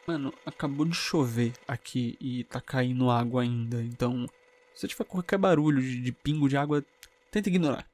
Mano, acabou de chover aqui e tá caindo água ainda, então se tiver qualquer barulho de pingo de água, tenta ignorar.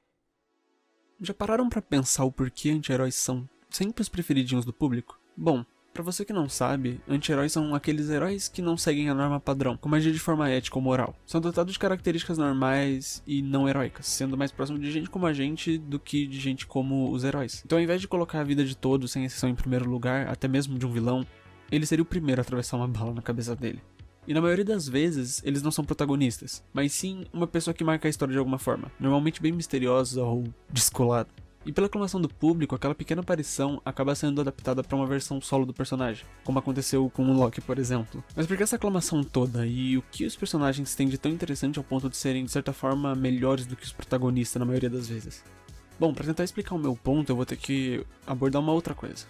Já pararam pra pensar o porquê anti-heróis são sempre os preferidinhos do público? Bom, pra você que não sabe, anti-heróis são aqueles heróis que não seguem a norma padrão, como agir de forma ética ou moral. São dotados de características normais e não heróicas, sendo mais próximo de gente como a gente do que de gente como os heróis. Então ao invés de colocar a vida de todos, sem exceção, em primeiro lugar, até mesmo de um vilão, ele seria o primeiro a atravessar uma bala na cabeça dele. E na maioria das vezes, eles não são protagonistas, mas sim uma pessoa que marca a história de alguma forma, normalmente bem misteriosa ou descolada. E pela aclamação do público, aquela pequena aparição acaba sendo adaptada para uma versão solo do personagem, como aconteceu com o Loki, por exemplo. Mas por que essa aclamação toda, e o que os personagens têm de tão interessante ao ponto de serem, de certa forma, melhores do que os protagonistas na maioria das vezes? Bom, para tentar explicar o meu ponto, eu vou ter que abordar uma outra coisa.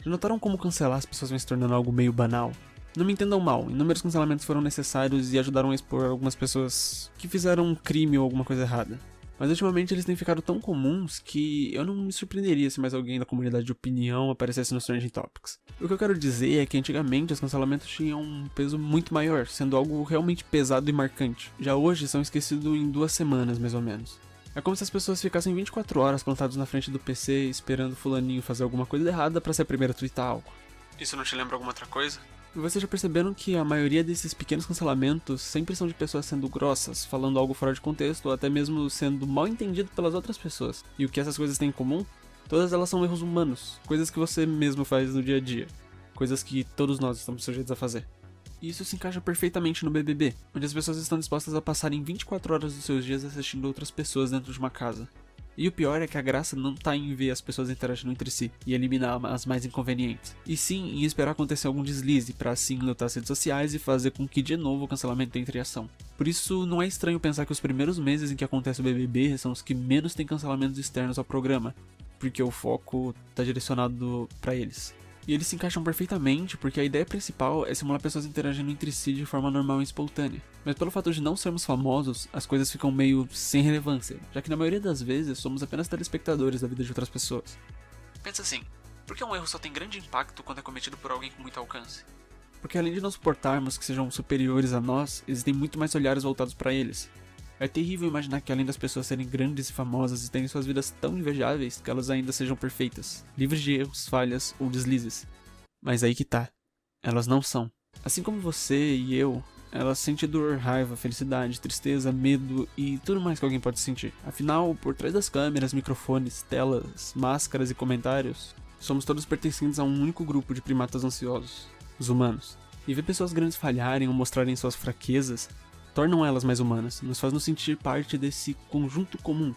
Já notaram como cancelar as pessoas vem se tornando algo meio banal? Não me entendam mal, inúmeros cancelamentos foram necessários e ajudaram a expor algumas pessoas que fizeram um crime ou alguma coisa errada. Mas ultimamente eles têm ficado tão comuns que eu não me surpreenderia se mais alguém da comunidade de opinião aparecesse nos Trending Topics. O que eu quero dizer é que antigamente os cancelamentos tinham um peso muito maior, sendo algo realmente pesado e marcante. Já hoje são esquecidos em 2 semanas, mais ou menos. É como se as pessoas ficassem 24 horas plantados na frente do PC esperando fulaninho fazer alguma coisa errada pra ser a primeira a twittar algo. Isso não te lembra alguma outra coisa? E vocês já perceberam que a maioria desses pequenos cancelamentos sempre são de pessoas sendo grossas, falando algo fora de contexto ou até mesmo sendo mal entendido pelas outras pessoas. E o que essas coisas têm em comum? Todas elas são erros humanos, coisas que você mesmo faz no dia a dia, coisas que todos nós estamos sujeitos a fazer. E isso se encaixa perfeitamente no BBB, onde as pessoas estão dispostas a passarem 24 horas dos seus dias assistindo outras pessoas dentro de uma casa. E o pior é que a graça não tá em ver as pessoas interagindo entre si e eliminar as mais inconvenientes, e sim em esperar acontecer algum deslize pra assim lotar as redes sociais e fazer com que de novo o cancelamento entre em ação. Por isso não é estranho pensar que os primeiros meses em que acontece o BBB são os que menos tem cancelamentos externos ao programa, porque o foco tá direcionado pra eles. E eles se encaixam perfeitamente porque a ideia principal é simular pessoas interagindo entre si de forma normal e espontânea. Mas pelo fato de não sermos famosos, as coisas ficam meio sem relevância, já que na maioria das vezes somos apenas telespectadores da vida de outras pessoas. Pensa assim, por que um erro só tem grande impacto quando é cometido por alguém com muito alcance? Porque além de não suportarmos que sejam superiores a nós, existem muito mais olhares voltados para eles. É terrível imaginar que além das pessoas serem grandes e famosas e terem suas vidas tão invejáveis, que elas ainda sejam perfeitas, livres de erros, falhas ou deslizes. Mas aí que tá, elas não são. Assim como você e eu, elas sentem dor, raiva, felicidade, tristeza, medo e tudo mais que alguém pode sentir. Afinal, por trás das câmeras, microfones, telas, máscaras e comentários, somos todos pertencentes a um único grupo de primatas ansiosos, os humanos. E ver pessoas grandes falharem ou mostrarem suas fraquezas tornam elas mais humanas, nos faz nos sentir parte desse conjunto comum,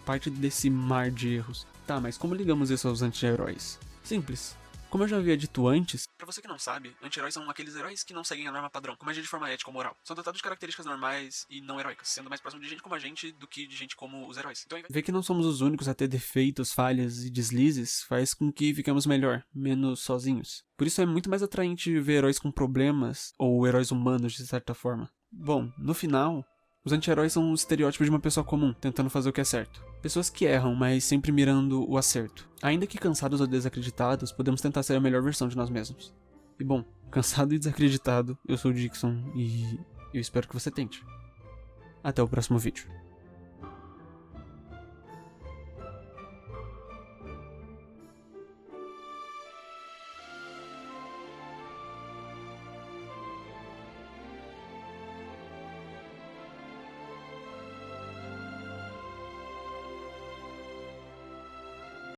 parte desse mar de erros. Tá, mas como ligamos isso aos anti-heróis? Simples. Como eu já havia dito antes, pra você que não sabe, anti-heróis são aqueles heróis que não seguem a norma padrão, como agir de forma ética ou moral. São dotados de características normais e não heróicas, sendo mais próximo de gente como a gente do que de gente como os heróis. Então, ver que não somos os únicos a ter defeitos, falhas e deslizes faz com que fiquemos melhor, menos sozinhos. Por isso é muito mais atraente ver heróis com problemas, ou heróis humanos de certa forma. Bom, no final, os anti-heróis são o estereótipo de uma pessoa comum, tentando fazer o que é certo. Pessoas que erram, mas sempre mirando o acerto. Ainda que cansados ou desacreditados, podemos tentar ser a melhor versão de nós mesmos. E bom, cansado e desacreditado, eu sou o Dixon e eu espero que você tente. Até o próximo vídeo.